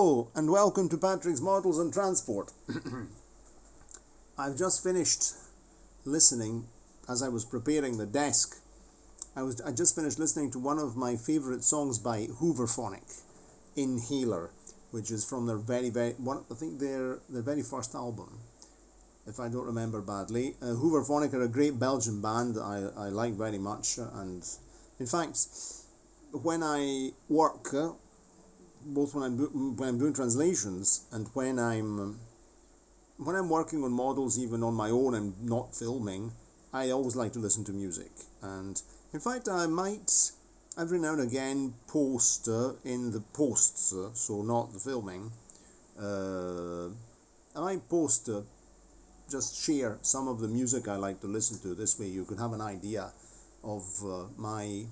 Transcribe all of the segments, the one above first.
Hello and welcome to Patrick's Models and Transport. I've just finished listening as I was preparing the desk. I just finished listening to one of my favourite songs by Hooverphonic, Inhaler, which is from their their very first album, if I don't remember badly. Hooverphonic are a great Belgian band that I like very much, and in fact, when I work, both when I'm doing translations and when I'm working on models, even on my own and not filming, I always like to listen to music. And in fact, I might every now and again post in the posts, so not the filming. I might post just share some of the music I like to listen to. This way, you can have an idea of my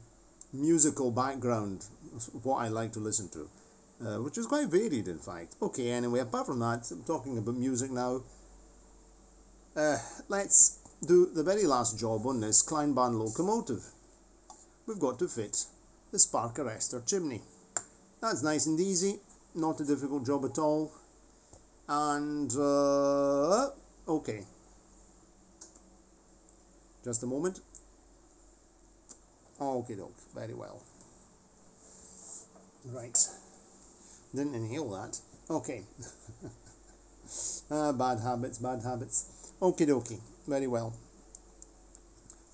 musical background, what I like to listen to. Which is quite varied, in fact. Okay, anyway, apart from that, I'm talking about music now. Let's do the very last job on this Kleinbahn locomotive. We've got to fit the spark arrestor chimney. That's nice and easy, not a difficult job at all. And, okay. Just a moment. Okay, doke, very well. Right. Didn't inhale that. Okay. Bad habits. Okie dokie. Very well.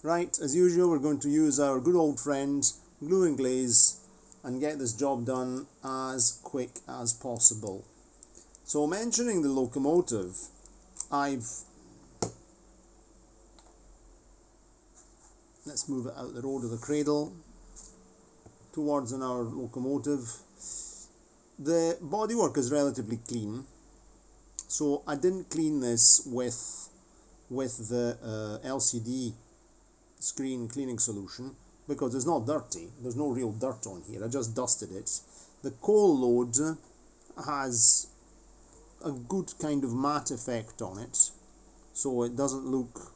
Right, as usual, we're going to use our good old friend, glue and glaze, and get this job done as quick as possible. So, mentioning the locomotive, let's move it out the road of the cradle towards our locomotive. The bodywork is relatively clean, so I didn't clean this with the LCD screen cleaning solution because it's not dirty. There's no real dirt on here. I just dusted it. The coal load has a good kind of matte effect on it, so it doesn't look,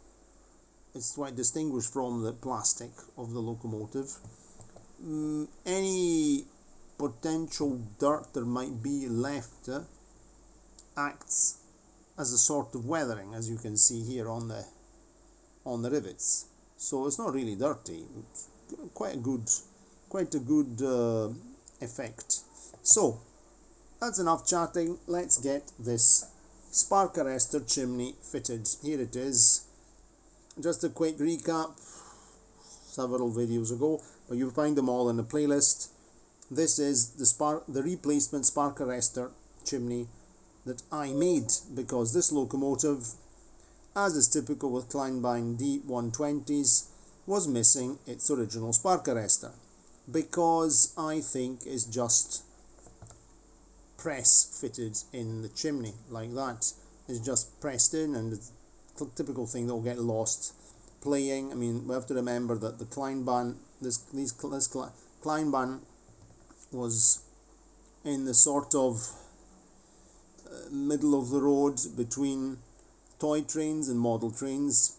it's quite distinguished from the plastic of the locomotive. Any potential dirt there might be left acts as a sort of weathering, as you can see here on the rivets. So it's not really dirty. It's quite a good effect. So that's enough chatting. Let's get this spark arrestor chimney fitted. Here it is. Just a quick recap, several videos ago, but you'll find them all in the playlist. This is the replacement spark arrestor chimney that I made because this locomotive, as is typical with Kleinbahn D120s, was missing its original spark arrestor because I think it's just press fitted in the chimney like that. It's just pressed in, and it's a typical thing that will get lost playing. I mean, we have to remember that the Kleinbahn, this Kleinbahn was in the sort of middle of the road between toy trains and model trains,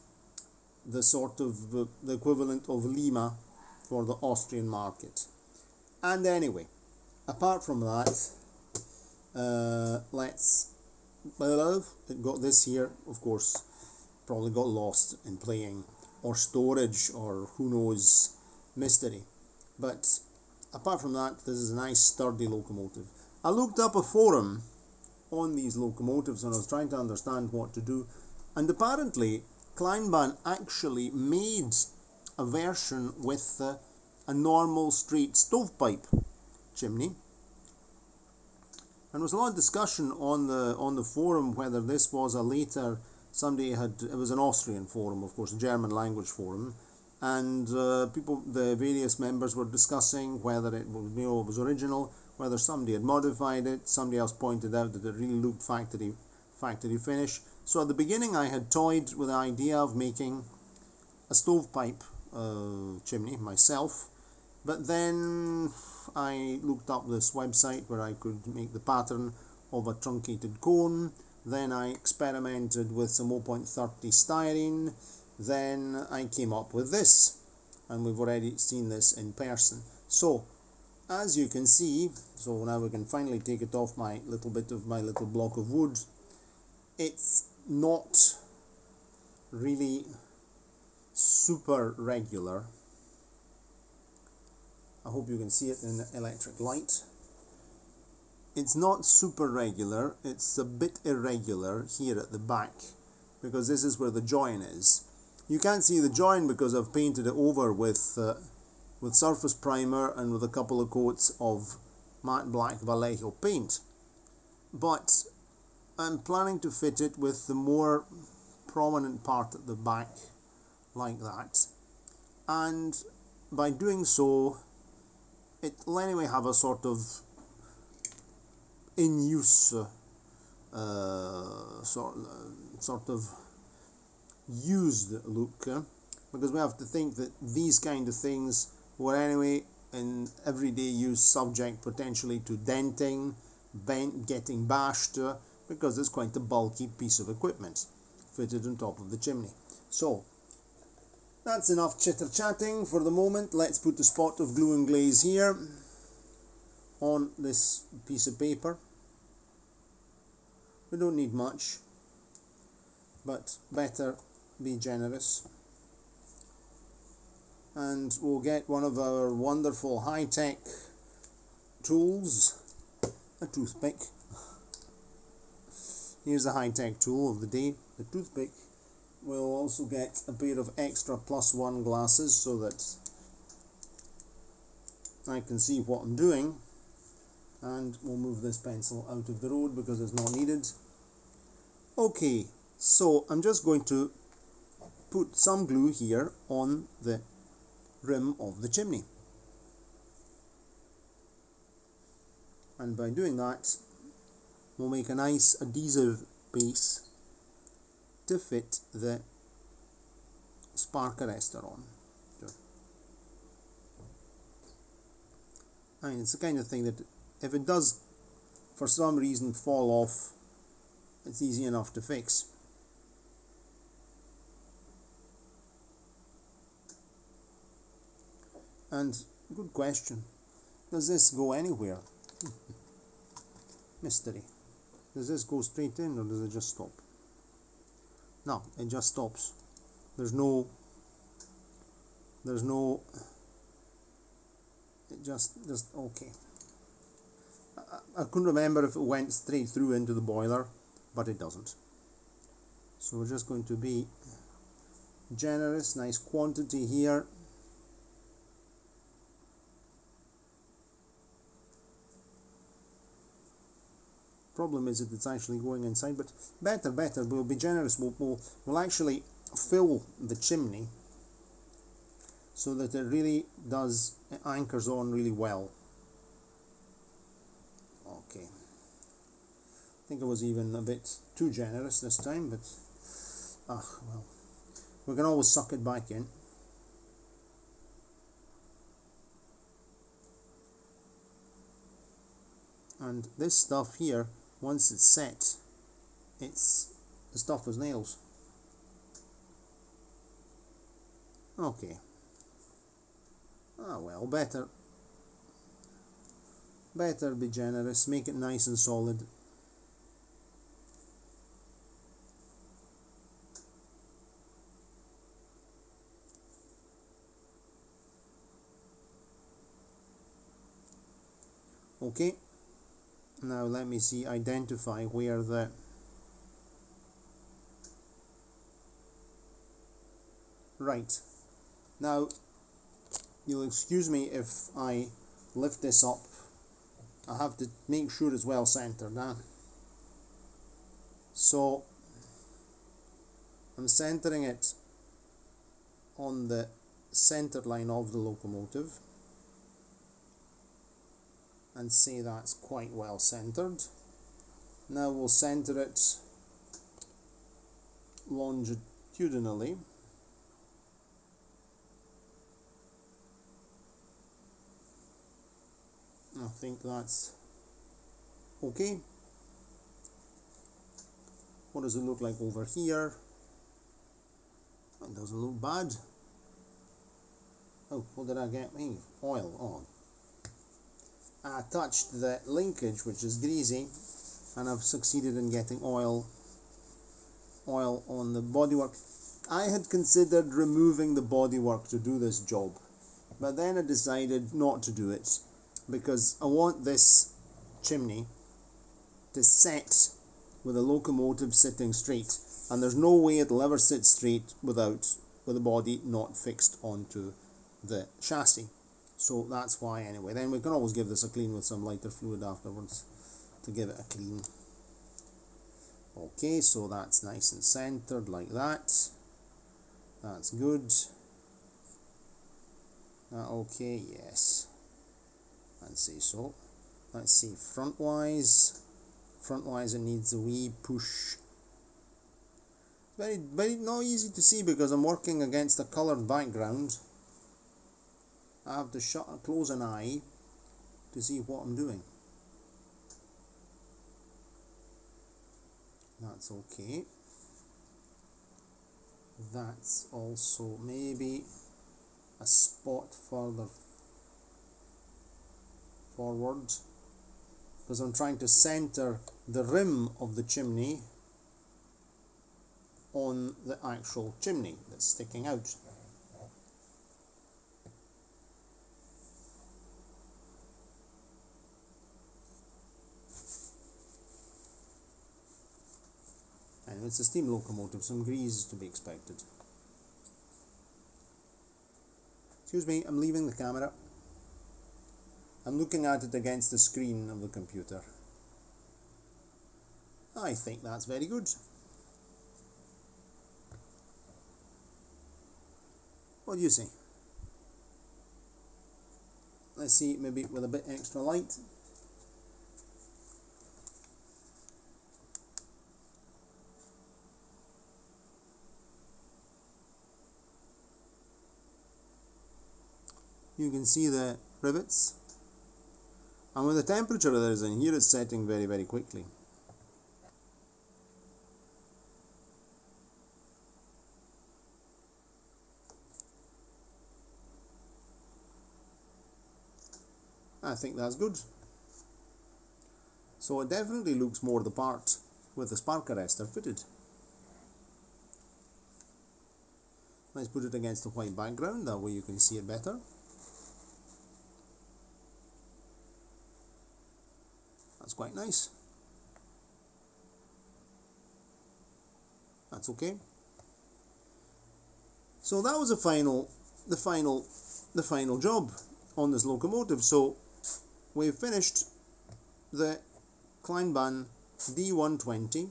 the sort of the equivalent of Lima for the Austrian market. And anyway, apart from that, it got this here, of course, probably got lost in playing or storage or who knows, mystery. But apart from that, this is a nice sturdy locomotive. I looked up a forum on these locomotives and I was trying to understand what to do, and apparently Kleinbahn actually made a version with a normal straight stovepipe chimney, and there was a lot of discussion on the forum whether this was a later, it was an Austrian forum, of course, a German language forum, and the various members were discussing whether it was original, whether somebody had modified it. Somebody else pointed out that it really looked factory finish. So at the beginning I had toyed with the idea of making a stovepipe chimney myself, but then I looked up this website where I could make the pattern of a truncated cone. Then I experimented with some 0.30 styrene. Then I came up with this, and we've already seen this in person. So as you can see, so now we can finally take it off my little block of wood. It's not really super regular. I hope you can see it in the electric light. It's not super regular, it's a bit irregular here at the back, because this is where the join is. You can't see the join because I've painted it over with surface primer and with a couple of coats of matte black Vallejo paint. But I'm planning to fit it with the more prominent part at the back, like that. And by doing so, it'll anyway have a sort of in use sort of used look, because we have to think that these kind of things were anyway in everyday use subject potentially to denting, getting bashed, because it's quite a bulky piece of equipment fitted on top of the chimney. So that's enough chitter chatting for the moment. Let's put a spot of glue and glaze here on this piece of paper. We don't need much, but better be generous. And we'll get one of our wonderful high-tech tools, a toothpick. Here's a high-tech tool of the day, the toothpick. We'll also get a pair of extra +1 glasses so that I can see what I'm doing. And we'll move this pencil out of the road because it's not needed. Okay, so I'm just going to put some glue here on the rim of the chimney. And by doing that, we'll make a nice adhesive base to fit the spark arrestor on. I mean, it's the kind of thing that if it does for some reason fall off, it's easy enough to fix. And good question, does this go anywhere? Mystery. Does this go straight in or does it just stop? No, it just stops. There's no, it just okay. I couldn't remember if it went straight through into the boiler, but it doesn't. So we're just going to be generous, nice quantity here. Problem is that it's actually going inside, but better, we'll be generous. We'll actually fill the chimney so that it really does, it anchors on really well. Okay, I think I was even a bit too generous this time, but well, we can always suck it back in. And this stuff here, once it's set, it's as tough as nails. Okay. Ah well, better be generous, make it nice and solid. Okay, now let me see, identify where the right. Now you'll excuse me if I lift this up. I have to make sure it's well centered now. So I'm centering it on the center line of the locomotive and say that's quite well centered. Now we'll center it longitudinally. I think that's okay. What does it look like over here? It doesn't look bad. Oh, what did I get me? Oil on. I touched the linkage, which is greasy, and I've succeeded in getting oil on the bodywork. I had considered removing the bodywork to do this job, but then I decided not to do it because I want this chimney to set with the locomotive sitting straight, and there's no way it'll ever sit straight with the body not fixed onto the chassis. So that's why, anyway. Then we can always give this a clean with some lighter fluid afterwards to give it a clean. Okay, so that's nice and centered like that. That's good. Okay, yes, I'd say so. Let's see, frontwise it needs a wee push. Very not easy to see because I'm working against a coloured background. I have to close an eye to see what I'm doing. That's okay. That's also maybe a spot further forward because I'm trying to center the rim of the chimney on the actual chimney that's sticking out. And it's a steam locomotive, some grease is to be expected. Excuse me, I'm leaving the camera. I'm looking at it against the screen of the computer. I think that's very good. What do you say? Let's see, maybe with a bit extra light. You can see the rivets, and with the temperature that is in here, it's setting very, very quickly. I think that's good. So it definitely looks more the part with the spark arrestor fitted. Let's put it against the white background, that way you can see it better. That's quite nice. That's okay. So that was the final job on this locomotive. So we've finished the Kleinbahn D120,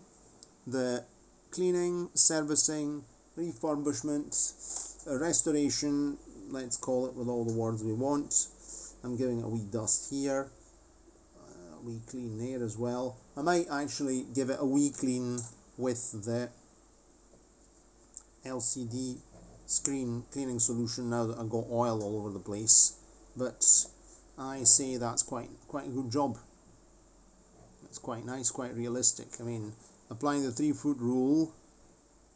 the cleaning, servicing, refurbishment, restoration, let's call it with all the words we want. I'm giving it a wee dust here. Wee clean there as well. I might actually give it a wee clean with the LCD screen cleaning solution now that I've got oil all over the place, but I say that's quite a good job. It's quite nice, quite realistic. I mean, applying the 3-foot rule,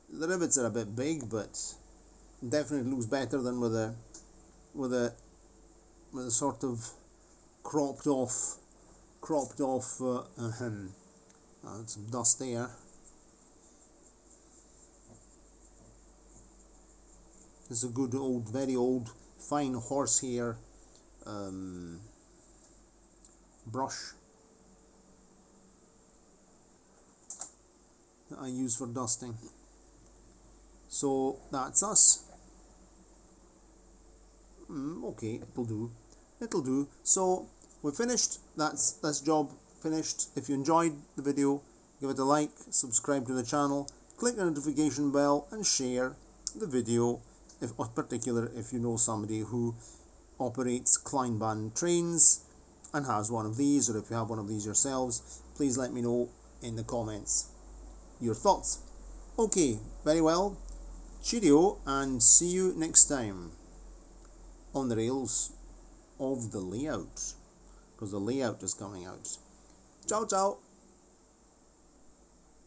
the rivets are a bit big, but definitely looks better than with a sort of cropped off some dust there. It's a good old, very old, fine horsehair brush that I use for dusting. So that's us. Okay, it'll do. So we're finished. That's this job finished. If you enjoyed the video, give it a like, subscribe to the channel, click the notification bell, and share the video, if particular if you know somebody who operates Kleinbahn trains and has one of these, or if you have one of these yourselves, please let me know in the comments your thoughts. Okay, very well. Cheerio, and see you next time on the rails of the layout, because the layout is coming out. Ciao, ciao.